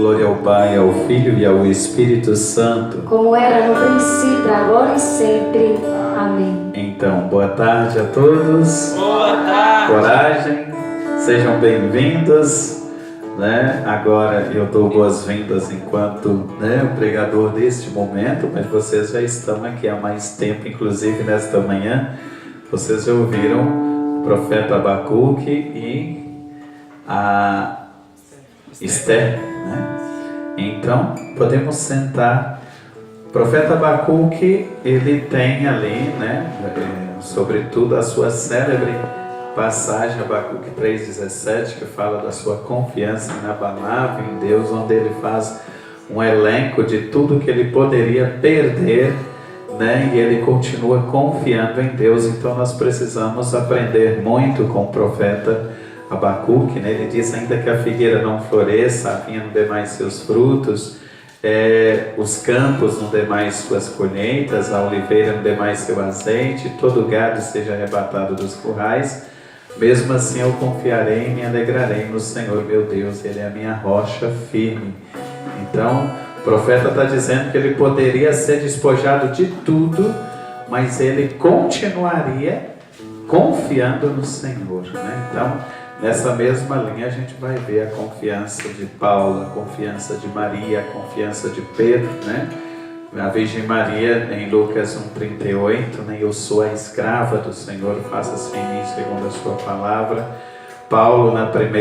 Glória ao Pai, ao Filho e ao Espírito Santo. Como era no princípio, agora e sempre. Amém. Então, boa tarde a todos. Boa tarde. Coragem, sejam bem-vindos. Agora eu dou boas-vindas enquanto o pregador deste momento, mas vocês já estão aqui há mais tempo, inclusive nesta manhã. Vocês já ouviram o profeta Abacuque e a Esther, Então, podemos sentar. O profeta Abacuque, ele tem ali, sobretudo a sua célebre passagem, Abacuque 3,17, que fala da sua confiança inabalável em Deus, onde ele faz um elenco de tudo que ele poderia perder, e ele continua confiando em Deus. Então nós precisamos aprender muito com o profeta Abacuque, Ele diz: ainda que a figueira não floresça, a vinha não dê mais seus frutos, os campos não dê mais suas colheitas, a oliveira não dê mais seu azeite, todo gado seja arrebatado dos currais, mesmo assim eu confiarei e me alegrarei no Senhor meu Deus, Ele é a minha rocha firme. Então o profeta está dizendo que ele poderia ser despojado de tudo, mas ele continuaria confiando no Senhor, Então, nessa mesma linha a gente vai ver a confiança de Paulo, a confiança de Maria, a confiança de Pedro, A Virgem Maria, em Lucas 1,38, eu sou a escrava do Senhor, faça-se em mim segundo a sua palavra. Paulo, na 2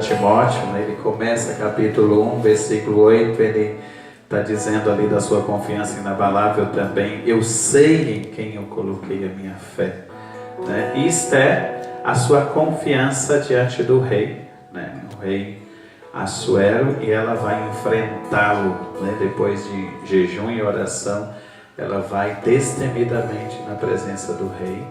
Timóteo, ele começa capítulo 1, versículo 8, ele está dizendo ali da sua confiança inabalável também: eu sei em quem eu coloquei a minha fé. Isto é a sua confiança diante do rei, o rei Assuero, e ela vai enfrentá-lo, depois de jejum e oração, ela vai destemidamente na presença do rei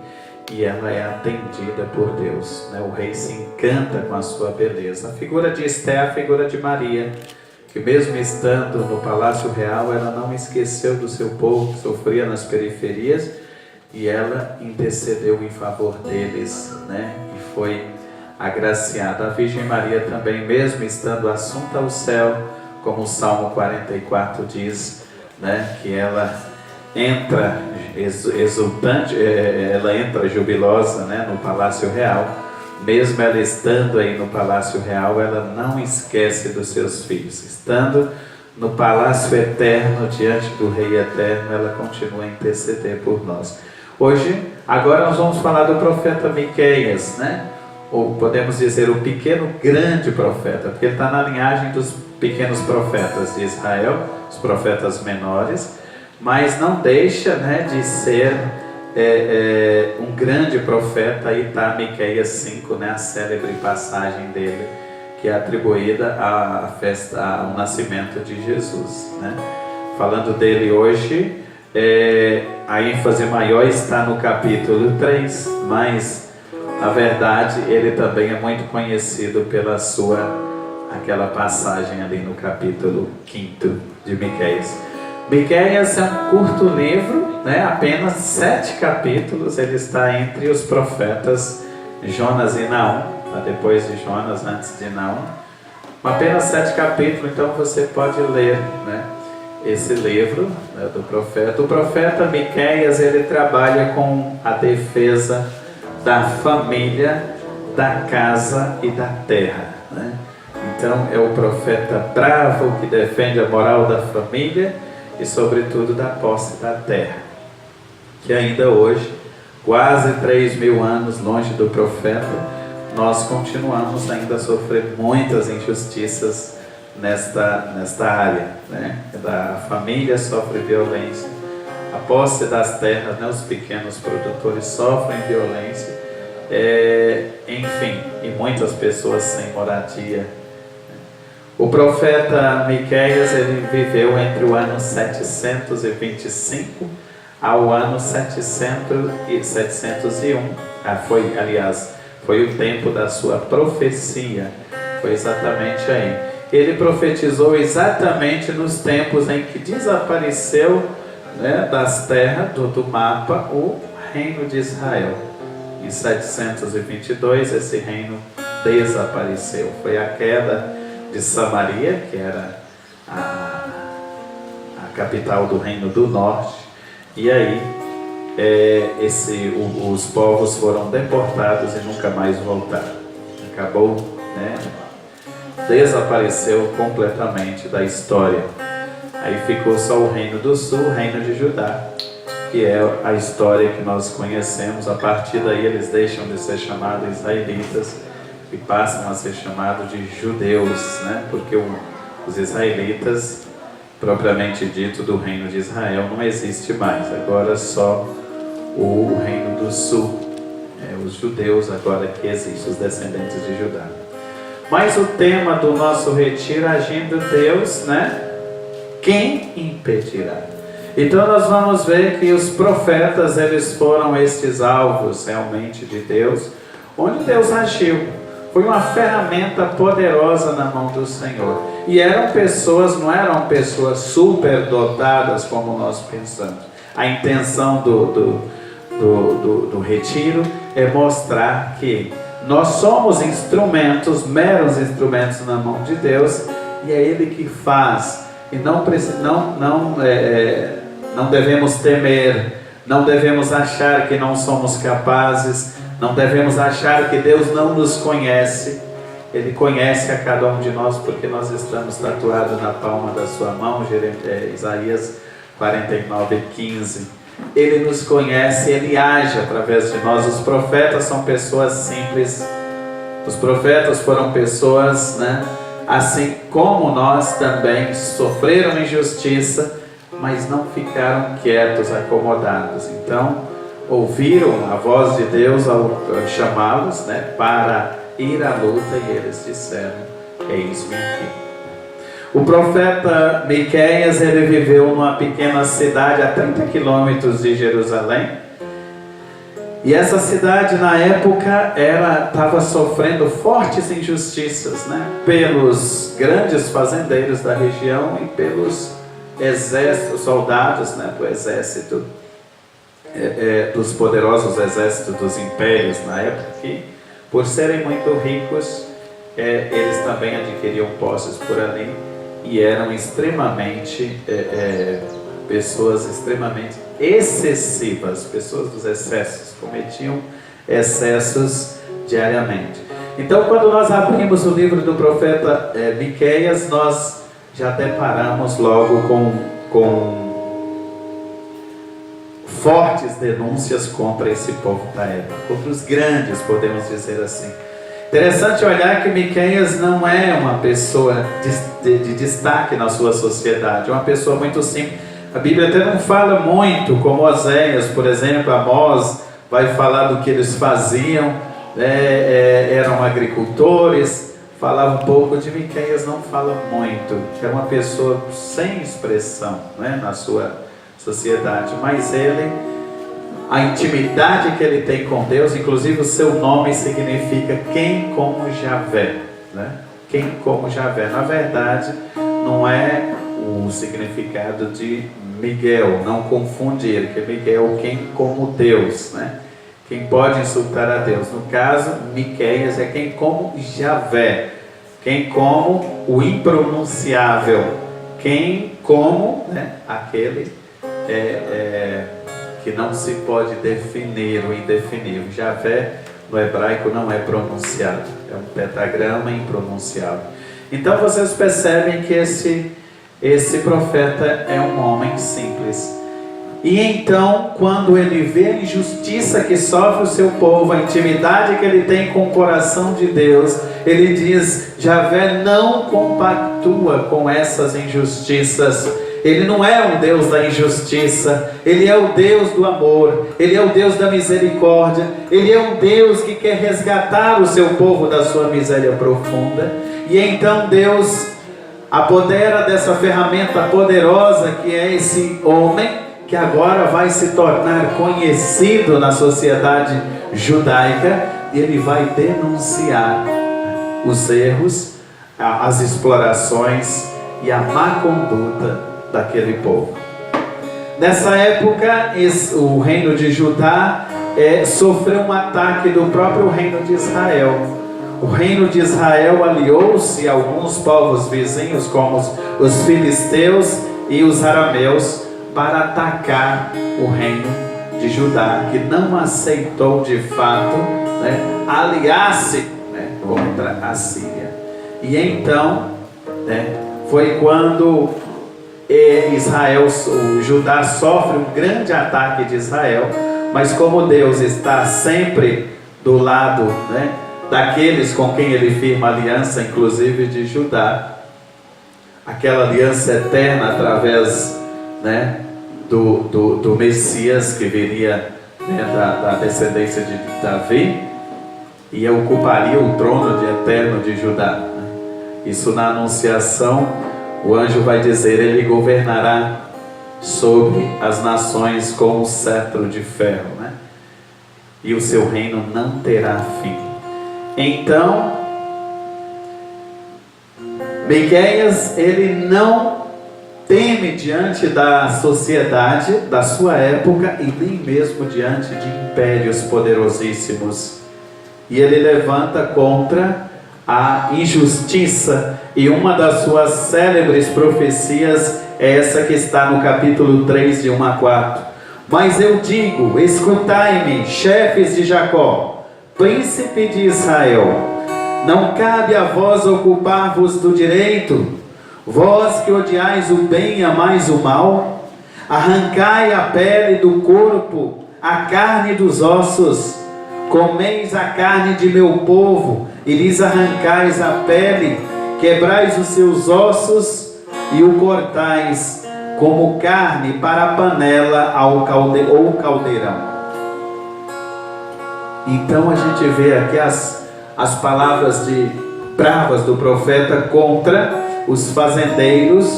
e ela é atendida por Deus, O rei se encanta com a sua beleza. A figura de Esther é a figura de Maria, que mesmo estando no palácio real, ela não esqueceu do seu povo que sofria nas periferias, e ela intercedeu em favor deles, e foi agraciada. A Virgem Maria também, mesmo estando assunta ao céu, como o Salmo 44 diz, que ela entra exultante, ela entra jubilosa, no Palácio Real. Mesmo ela estando aí no Palácio Real, ela não esquece dos seus filhos. Estando no Palácio Eterno, diante do Rei Eterno, ela continua a interceder por nós. Agora nós vamos falar do profeta Miqueias, Ou podemos dizer o pequeno grande profeta, porque ele está na linhagem dos pequenos profetas de Israel, os profetas menores, mas não deixa de ser um grande profeta. Aí está Miqueias 5, a célebre passagem dele, que é atribuída à festa, ao nascimento de Jesus, Falando dele hoje, a ênfase maior está no capítulo 3, mas na verdade ele também é muito conhecido pela aquela passagem ali no capítulo 5 de Miqueias. Miqueias é um curto livro, apenas 7 capítulos. Ele está entre os profetas Jonas e Naum, depois de Jonas, antes de Naum. Apenas 7 capítulos, então você pode ler, esse livro do profeta. O profeta Miqueias, ele trabalha com a defesa da família, da casa e da terra, Então é o profeta bravo que defende a moral da família e sobretudo da posse da terra, que ainda hoje, quase 3.000 anos longe do profeta, nós continuamos ainda a sofrer muitas injustiças nesta área, Da família sofre violência, a posse das terras, os pequenos produtores sofrem violência, enfim, e muitas pessoas sem moradia. O profeta Miqueias, ele viveu entre o ano 725 ao ano 701. Foi o tempo da sua profecia, foi exatamente aí. Ele profetizou exatamente nos tempos em que desapareceu das terras do mapa o reino de Israel. Em 722 esse reino desapareceu. Foi a queda de Samaria, que era a capital do Reino do Norte, e aí os povos foram deportados e nunca mais voltaram. Acabou, né? Desapareceu completamente da história. Aí ficou só o Reino do Sul, o Reino de Judá, que é a história que nós conhecemos. A partir daí eles deixam de ser chamados israelitas e passam a ser chamados de judeus, né? Porque os israelitas, propriamente dito, do Reino de Israel não existe mais. Agora só o Reino do Sul, os judeus agora que existem, os descendentes de Judá. Mas o tema do nosso retiro, agindo Deus, né? Quem impedirá? Então nós vamos ver que os profetas, eles foram estes alvos realmente de Deus, onde Deus agiu. Foi uma ferramenta poderosa na mão do Senhor. E eram pessoas, não eram pessoas superdotadas como nós pensamos. A intenção do retiro é mostrar que nós somos instrumentos, meros instrumentos na mão de Deus, e é Ele que faz. E não devemos temer, não devemos achar que não somos capazes, não devemos achar que Deus não nos conhece. Ele conhece a cada um de nós, porque nós estamos tatuados na palma da sua mão, Isaías 49:15. Ele nos conhece, Ele age através de nós. Os profetas são pessoas simples, os profetas foram pessoas, né, assim como nós também, sofreram injustiça, mas não ficaram quietos, acomodados. Então, ouviram a voz de Deus ao chamá-los, né, para ir à luta, e eles disseram: eis-me aqui. O profeta Miqueias, ele viveu numa pequena cidade a 30 quilômetros de Jerusalém. E essa cidade, na época, estava sofrendo fortes injustiças, né, pelos grandes fazendeiros da região e pelos exércitos, soldados, né, do exército, dos poderosos exércitos dos impérios na época, que, por serem muito ricos, eles também adquiriam posses por ali e eram extremamente pessoas extremamente excessivas, pessoas dos excessos, cometiam excessos diariamente. Então, quando nós abrimos o livro do profeta Miqueias, nós já deparamos logo com fortes denúncias contra esse povo da época, contra os grandes, podemos dizer assim. Interessante olhar que Miqueias não é uma pessoa de destaque na sua sociedade, é uma pessoa muito simples. A Bíblia até não fala muito, como Oséias, por exemplo. Amós vai falar do que eles faziam, eram agricultores, falava um pouco. De Miqueias não fala muito, é uma pessoa sem expressão, né, na sua sociedade, mas a intimidade que ele tem com Deus, inclusive o seu nome significa quem como Javé, né? Quem como Javé, na verdade não é o significado de Miguel, não confundir, que Miguel quem como Deus, né? Quem pode insultar a Deus. No caso, Miqueias é quem como Javé, quem como o impronunciável, quem como, né, aquele que não se pode definir o indefinível. Javé no hebraico não é pronunciado, é um pentagrama impronunciável. Então vocês percebem que esse profeta é um homem simples. E então, quando ele vê a injustiça que sofre o seu povo, a intimidade que ele tem com o coração de Deus, ele diz: Javé não compactua com essas injustiças. Ele não é um Deus da injustiça, Ele é o Deus do amor, Ele é o Deus da misericórdia, Ele é um Deus que quer resgatar o seu povo da sua miséria profunda. E então Deus apodera dessa ferramenta poderosa que é esse homem, que agora vai se tornar conhecido na sociedade judaica, e ele vai denunciar os erros, as explorações e a má conduta daquele povo. Nessa época, o reino de Judá sofreu um ataque do próprio reino de Israel. o reino de Israel aliou-se a alguns povos vizinhos, como os filisteus e os arameus, para atacar o reino de Judá, que não aceitou de fato, né, aliar-se, né, contra a Síria. E então, né, foi quando o Judá sofre um grande ataque de Israel, mas como Deus está sempre do lado, né, daqueles com quem ele firma aliança, inclusive de Judá, aquela aliança eterna através, né, do Messias que viria, né, da descendência de Davi, e ocuparia o trono eterno de Judá. Isso na Anunciação, o anjo vai dizer: ele governará sobre as nações com um cetro de ferro, né? E o seu reino não terá fim. Então, Miqueias, ele não teme diante da sociedade da sua época e nem mesmo diante de impérios poderosíssimos. E ele levanta contra a injustiça, e uma das suas célebres profecias é essa que está no capítulo 3, de 1 a 4. Mas eu digo: escutai-me, chefes de Jacó, príncipe de Israel, não cabe a vós ocupar-vos do direito, vós que odiais o bem e amais o mal. Arrancai a pele do corpo, a carne dos ossos, comeis a carne de meu povo, e lhes arrancais a pele, quebrais os seus ossos, e o cortais como carne para a panela ou caldeirão. Então a gente vê aqui as palavras bravas do profeta contra os fazendeiros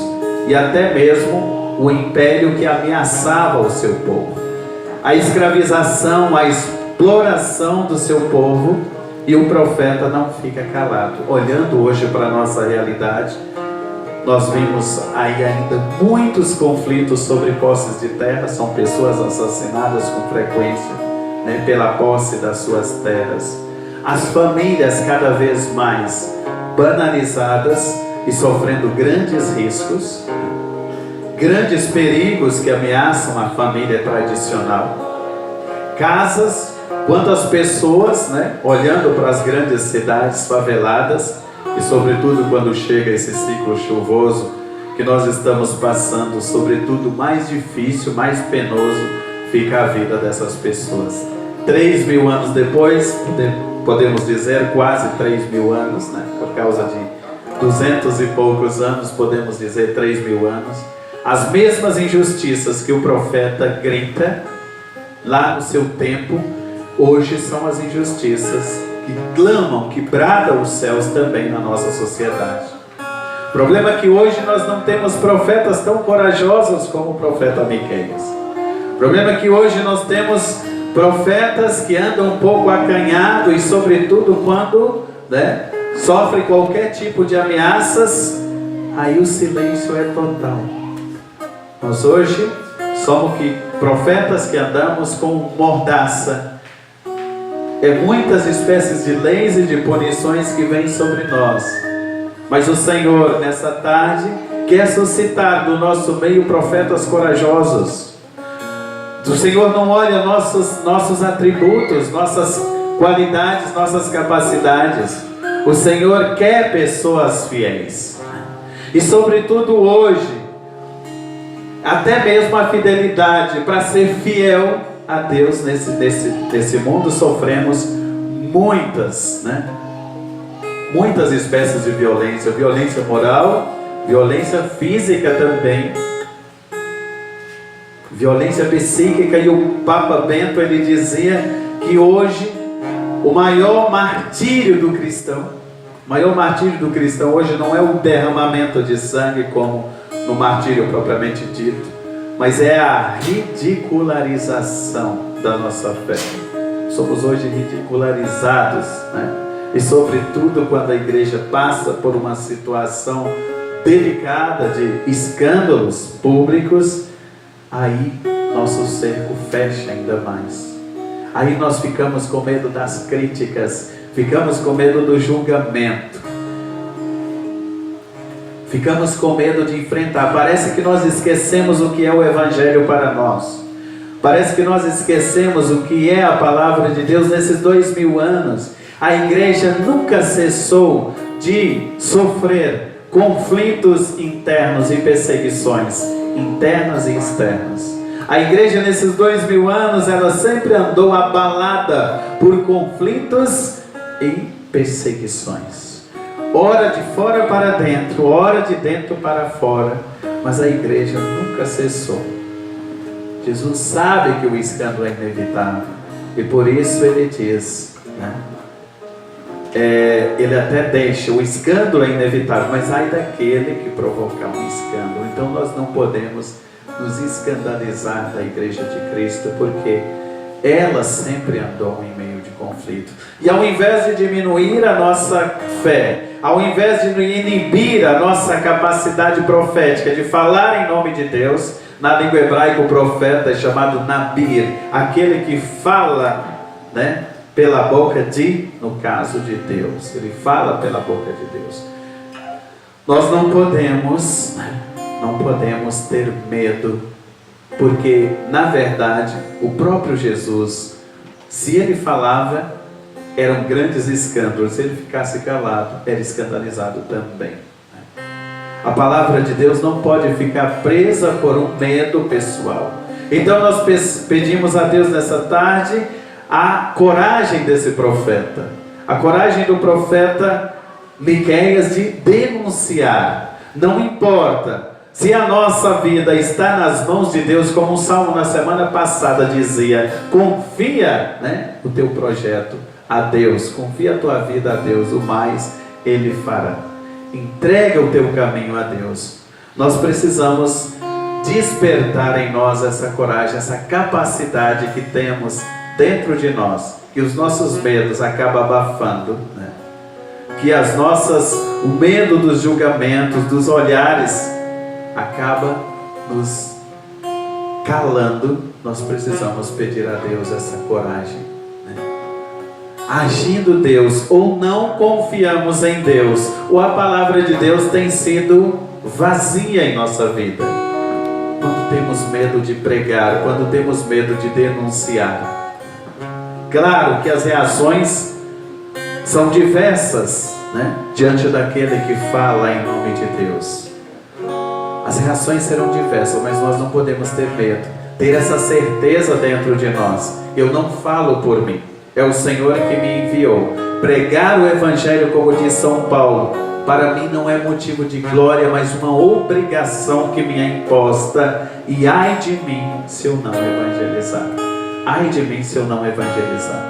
e até mesmo o império que ameaçava o seu povo, a escravização, a exploração do seu povo. E o profeta não fica calado. Olhando hoje para a nossa realidade, nós vimos aí ainda muitos conflitos sobre posses de terra. São pessoas assassinadas com frequência, né, pela posse das suas terras. As famílias cada vez mais banalizadas e sofrendo grandes riscos, grandes perigos que ameaçam a família tradicional. Casas, quantas pessoas, né, olhando para as grandes cidades faveladas, e sobretudo quando chega esse ciclo chuvoso que nós estamos passando, sobretudo mais difícil, mais penoso fica a vida dessas pessoas. 3.000 anos depois, podemos dizer quase 3.000 anos, né, por causa de 200 e poucos anos, podemos dizer 3.000 anos, as mesmas injustiças que o profeta grita lá no seu tempo, hoje são as injustiças que clamam, que bradam os céus também na nossa sociedade. O problema é que hoje nós não temos profetas tão corajosos como o profeta Miqueias. O problema é que hoje nós temos profetas que andam um pouco acanhados e sobretudo quando, né, sofre qualquer tipo de ameaças, aí o silêncio é total. Nós hoje somos profetas que andamos com mordaça. É muitas espécies de leis e de punições que vêm sobre nós. Mas o Senhor, nessa tarde, quer suscitar do nosso meio profetas corajosos. O Senhor não olha nossos atributos, nossas qualidades, nossas capacidades. O Senhor quer pessoas fiéis. E sobretudo hoje, até mesmo a fidelidade para ser fiel a Deus nesse mundo, sofremos muitas espécies de violência, violência moral, violência física também, violência psíquica. E o Papa Bento, ele dizia que hoje o maior martírio do cristão hoje não é o derramamento de sangue como no martírio propriamente dito, mas é a ridicularização da nossa fé. Somos hoje ridicularizados, né? E sobretudo quando a igreja passa por uma situação delicada de escândalos públicos, aí nosso cerco fecha ainda mais. Aí nós ficamos com medo das críticas, ficamos com medo do julgamento, ficamos com medo de enfrentar. Parece que nós esquecemos o que é o Evangelho para nós. Parece que nós esquecemos o que é a palavra de Deus. Nesses 2000 anos, a igreja nunca cessou de sofrer conflitos internos e perseguições internas e externas. A igreja nesses 2000 anos, ela sempre andou abalada por conflitos e perseguições. Ora de fora para dentro, ora de dentro para fora, mas a igreja nunca cessou. Jesus sabe que o escândalo é inevitável e por isso ele diz, né? Ele até deixa, o escândalo é inevitável, mas ai daquele que provocar um escândalo. Então nós não podemos nos escandalizar da igreja de Cristo, porque ela sempre andou em meio de conflito. E ao invés de diminuir a nossa fé, ao invés de inibir a nossa capacidade profética de falar em nome de Deus, na língua hebraica o profeta é chamado Nabir, aquele que fala, né, pela boca de, no caso de Deus, ele fala pela boca de Deus. Nós não podemos ter medo, porque na verdade o próprio Jesus, se ele falava, eram grandes escândalos. Se ele ficasse calado, era escandalizado também. A palavra de Deus não pode ficar presa por um medo pessoal. Então nós pedimos a Deus nessa tarde a coragem desse profeta, a coragem do profeta Miqueias de denunciar. Não importa se a nossa vida está nas mãos de Deus, como o salmo na semana passada dizia, confia, né, o teu projeto a Deus, confia a tua vida a Deus, o mais Ele fará. Entrega o teu caminho a Deus. Nós precisamos despertar em nós essa coragem, essa capacidade que temos dentro de nós, que os nossos medos acabam abafando, né? Que o medo dos julgamentos, dos olhares, acaba nos calando. Nós precisamos pedir a Deus essa coragem, né? Agindo Deus ou não confiamos em Deus, ou a palavra de Deus tem sido vazia em nossa vida. Quando temos medo de pregar, quando temos medo de denunciar. Claro que as reações são diversas, né, diante daquele que fala em nome de Deus. As reações serão diversas, mas nós não podemos ter medo, ter essa certeza dentro de nós. Eu não falo por mim, é o Senhor que me enviou. Pregar o Evangelho, como diz São Paulo, para mim não é motivo de glória, mas uma obrigação que me é imposta. E ai de mim se eu não evangelizar. Ai de mim se eu não evangelizar.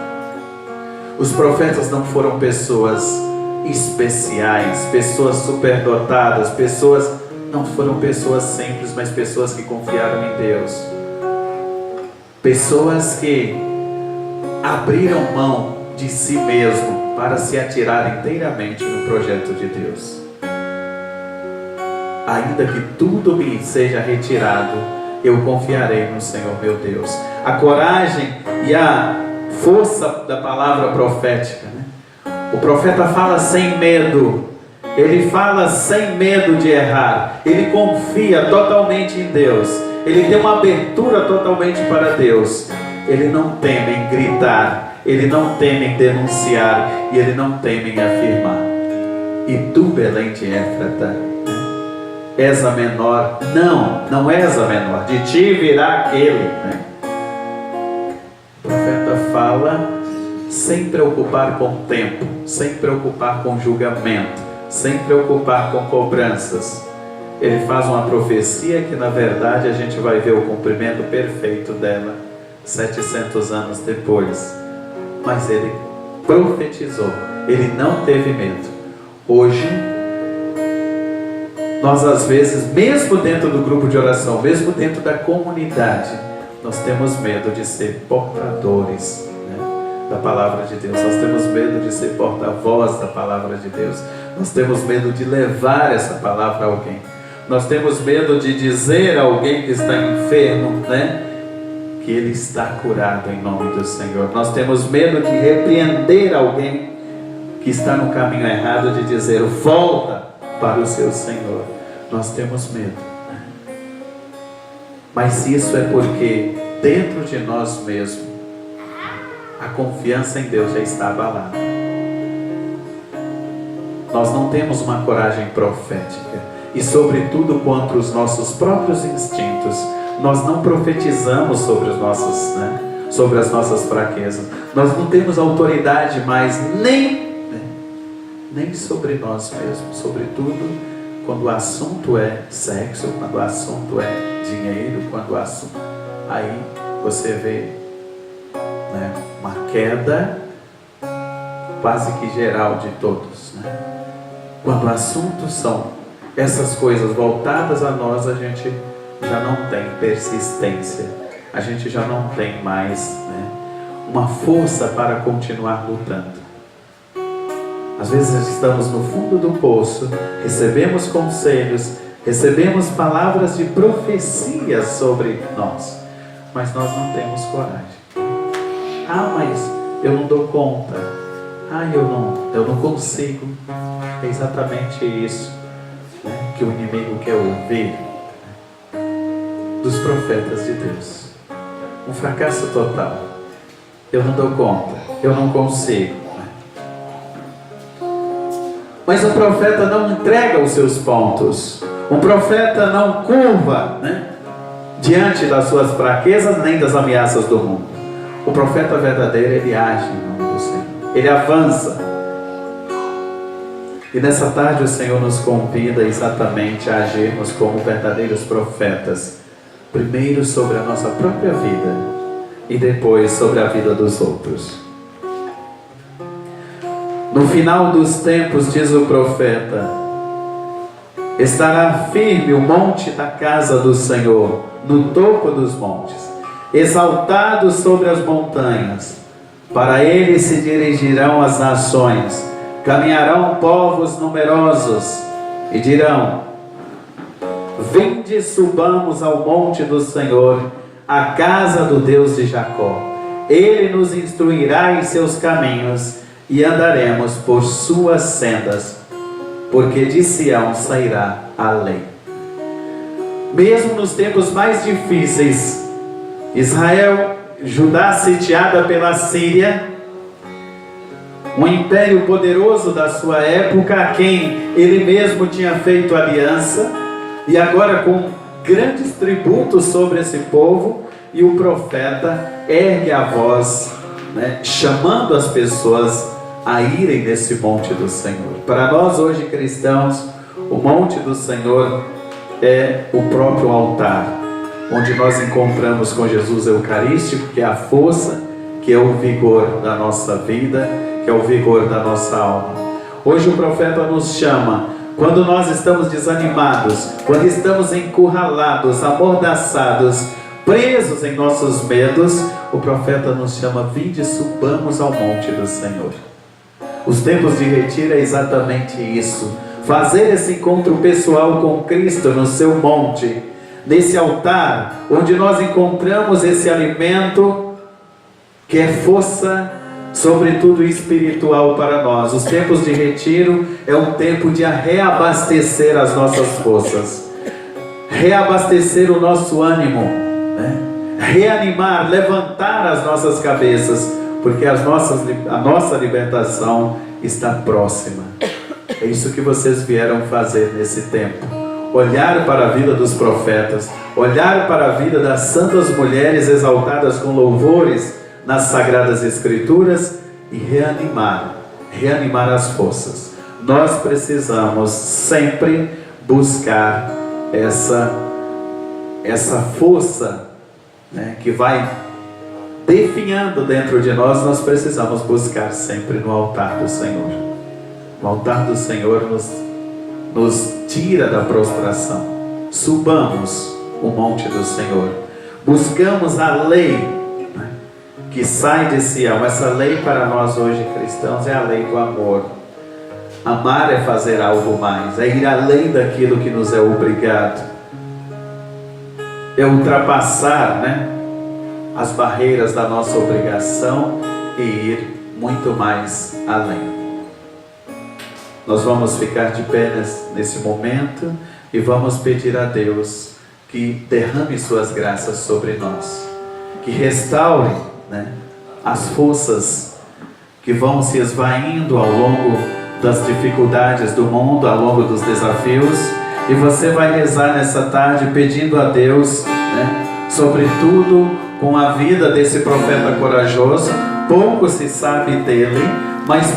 Os profetas não foram pessoas especiais, pessoas superdotadas, não foram pessoas simples, mas pessoas que confiaram em Deus. Pessoas que abriram mão de si mesmo para se atirar inteiramente no projeto de Deus. Ainda que tudo me seja retirado, eu confiarei no Senhor meu Deus. A coragem e a força da palavra profética, né? O profeta fala sem medo, ele fala sem medo de errar, ele confia totalmente em Deus, ele tem uma abertura totalmente para Deus. Ele não teme em gritar, ele não teme em denunciar, e ele não teme em afirmar. E tu, Belém de Éfrata, és a menor? Não és a menor, de ti virá aquele, né? O profeta fala sem preocupar com o tempo, sem preocupar com julgamento, sem preocupar com cobranças. Ele faz uma profecia que na verdade a gente vai ver o cumprimento perfeito dela 700 anos depois. Mas ele profetizou, ele não teve medo. Hoje, nós às vezes, mesmo dentro do grupo de oração, mesmo dentro da comunidade, nós temos medo de ser portadores, né, da palavra de Deus. Nós temos medo de ser porta-voz da palavra de Deus. Nós temos medo de levar essa palavra a alguém. Nós temos medo de dizer a alguém que está enfermo, né, que ele está curado em nome do Senhor. Nós temos medo de repreender alguém que está no caminho errado de dizer: volta para o seu Senhor. Nós temos medo, né? Mas isso é porque dentro de nós mesmos a confiança em Deus já está abalada. Nós não temos uma coragem profética, e sobretudo contra os nossos próprios instintos. Nós não profetizamos sobre os nossos, sobre as nossas fraquezas. Nós não temos autoridade mais nem sobre nós mesmos, sobretudo quando o assunto é sexo, quando o assunto é dinheiro, quando o assunto... Aí você vê, uma queda quase que geral de todos, Quando o assunto são essas coisas voltadas a nós, a gente já não tem persistência, a gente já não tem mais uma força para continuar lutando. Às vezes estamos no fundo do poço, recebemos conselhos, recebemos palavras de profecia sobre nós, mas nós não temos coragem. Mas eu não dou conta. Eu não consigo. É exatamente isso que o inimigo quer ouvir dos profetas de Deus. Um fracasso total. Eu não dou conta, eu não consigo. Mas o profeta não entrega os seus pontos. O profeta não curva diante das suas fraquezas nem das ameaças do mundo. O profeta verdadeiro, ele age em nome do Senhor. Ele avança. E nessa tarde o Senhor nos convida exatamente a agirmos como verdadeiros profetas. Primeiro sobre a nossa própria vida e depois sobre a vida dos outros. No final dos tempos, diz o profeta, estará firme o monte da casa do Senhor, no topo dos montes, exaltado sobre as montanhas. Para ele se dirigirão as nações, caminharão povos numerosos e dirão: vinde, subamos ao monte do Senhor, à casa do Deus de Jacó. Ele nos instruirá em seus caminhos e andaremos por suas sendas, porque de Sião sairá a lei. Mesmo nos tempos mais difíceis, Israel, Judá sitiada pela Síria, um império poderoso da sua época, a quem ele mesmo tinha feito aliança, e agora com grandes tributos sobre esse povo, e o profeta ergue a voz, chamando as pessoas a irem nesse monte do Senhor. Para nós hoje cristãos, o monte do Senhor é o próprio altar, onde nós encontramos com Jesus Eucarístico, que é a força, que é o vigor da nossa vida, que é o vigor da nossa alma. Hoje o profeta nos chama, quando nós estamos desanimados, quando estamos encurralados, amordaçados, presos em nossos medos, o profeta nos chama: vinde, subamos ao monte do Senhor. Os tempos de retiro é exatamente isso. Fazer esse encontro pessoal com Cristo no seu monte, nesse altar, onde nós encontramos esse alimento que é força, sobretudo espiritual para nós. Os tempos de retiro é um tempo de reabastecer as nossas forças, reabastecer o nosso ânimo, reanimar, levantar as nossas cabeças, porque a nossa libertação está próxima. É isso que vocês vieram fazer nesse tempo: olhar para a vida dos profetas, olhar para a vida das santas mulheres exaltadas com louvores nas Sagradas Escrituras e reanimar as forças. Nós precisamos sempre buscar essa força que vai definhando dentro de nós. Nós precisamos buscar sempre no altar do Senhor. O altar do Senhor nos tira da prostração. Subamos o monte do Senhor. Buscamos a lei que sai de Sião. Essa lei para nós hoje cristãos é a lei do amor. Amar é fazer algo mais, é ir além daquilo que nos é obrigado, é ultrapassar as barreiras da nossa obrigação e ir muito mais além. Nós vamos ficar de pé nesse momento e vamos pedir a Deus que derrame suas graças sobre nós, que restaure, né, as forças que vão se esvaindo ao longo das dificuldades do mundo, ao longo dos desafios. E você vai rezar nessa tarde pedindo a Deus, né, sobretudo com a vida desse profeta corajoso. Pouco se sabe dele, mas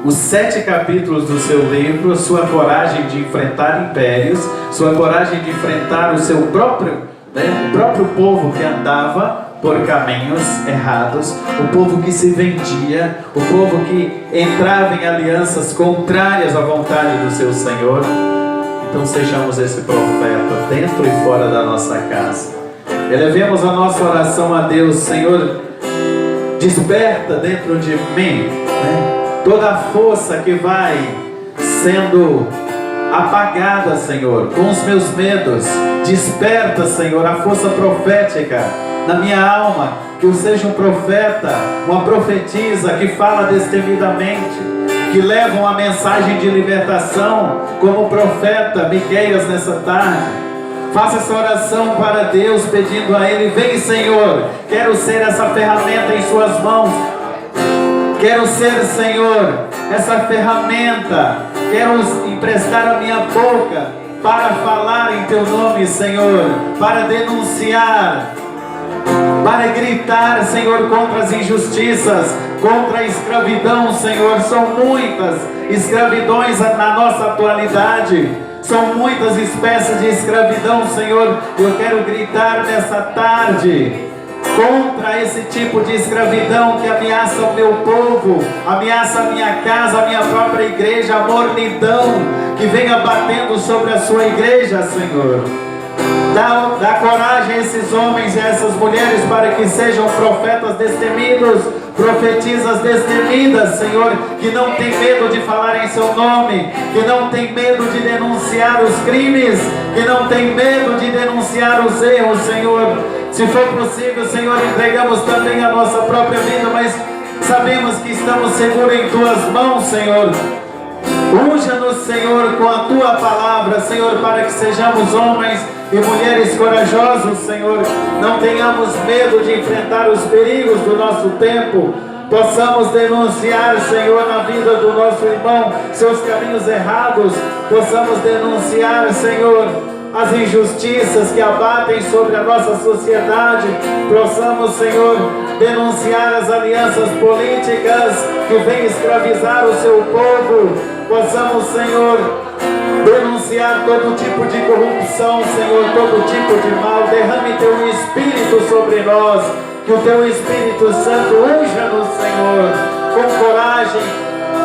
os 7 capítulos do seu livro, sua coragem de enfrentar impérios, sua coragem de enfrentar o seu próprio, né, o próprio povo que andava por caminhos errados, o povo que se vendia, o povo que entrava em alianças contrárias à vontade do seu Senhor. Então sejamos esse profeta dentro e fora da nossa casa. Elevemos a nossa oração a Deus. Senhor, desperta dentro de mim, né, toda a força que vai sendo apagada, Senhor, com os meus medos. Desperta, Senhor, a força profética na minha alma, que eu seja um profeta, uma profetisa que fala destemidamente, que leva uma mensagem de libertação, como o profeta Miqueias nessa tarde. Faça essa oração para Deus, pedindo a Ele: vem, Senhor, quero ser essa ferramenta em suas mãos. Quero ser, Senhor, essa ferramenta. Quero emprestar a minha boca para falar em Teu nome, Senhor, para denunciar, para gritar, Senhor, contra as injustiças, contra a escravidão, Senhor. São muitas escravidões na nossa atualidade, são muitas espécies de escravidão, Senhor. Eu quero gritar nessa tarde contra esse tipo de escravidão que ameaça o meu povo, ameaça a minha casa, a minha própria igreja, a mornidão que vem abatendo sobre a sua igreja, Senhor. Dá coragem a esses homens e a essas mulheres para que sejam profetas destemidos, profetisas destemidas, Senhor, que não tem medo de falar em seu nome, que não tem medo de denunciar os crimes, que não tem medo de denunciar os erros, Senhor. Se for possível, Senhor, entregamos também a nossa própria vida, mas sabemos que estamos seguros em Tuas mãos, Senhor. Unja-nos, Senhor, com a Tua palavra, Senhor, para que sejamos homens e mulheres corajosos, Senhor. Não tenhamos medo de enfrentar os perigos do nosso tempo. Possamos denunciar, Senhor, na vida do nosso irmão seus caminhos errados. Possamos denunciar, Senhor, as injustiças que abatem sobre a nossa sociedade. Possamos, Senhor, denunciar as alianças políticas que vêm escravizar o seu povo. Possamos, Senhor, denunciar todo tipo de corrupção, Senhor, todo tipo de mal. Derrame Teu Espírito sobre nós, que o Teu Espírito Santo unja-nos, Senhor, com coragem,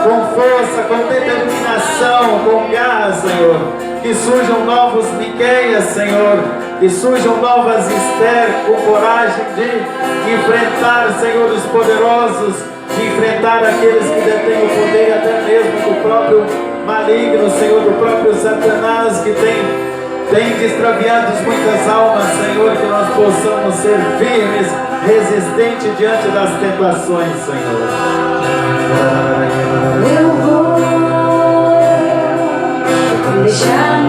com força, com determinação, com garra, Senhor. Que surjam novos Miqueias, Senhor, que surjam novas Esther, com coragem de enfrentar, Senhor, os poderosos, de enfrentar aqueles que detêm o poder, até mesmo do próprio maligno, Senhor, do próprio Satanás, que tem destraviado muitas almas, Senhor. Que nós possamos ser firmes, resistentes diante das tentações, Senhor. Eu vou deixar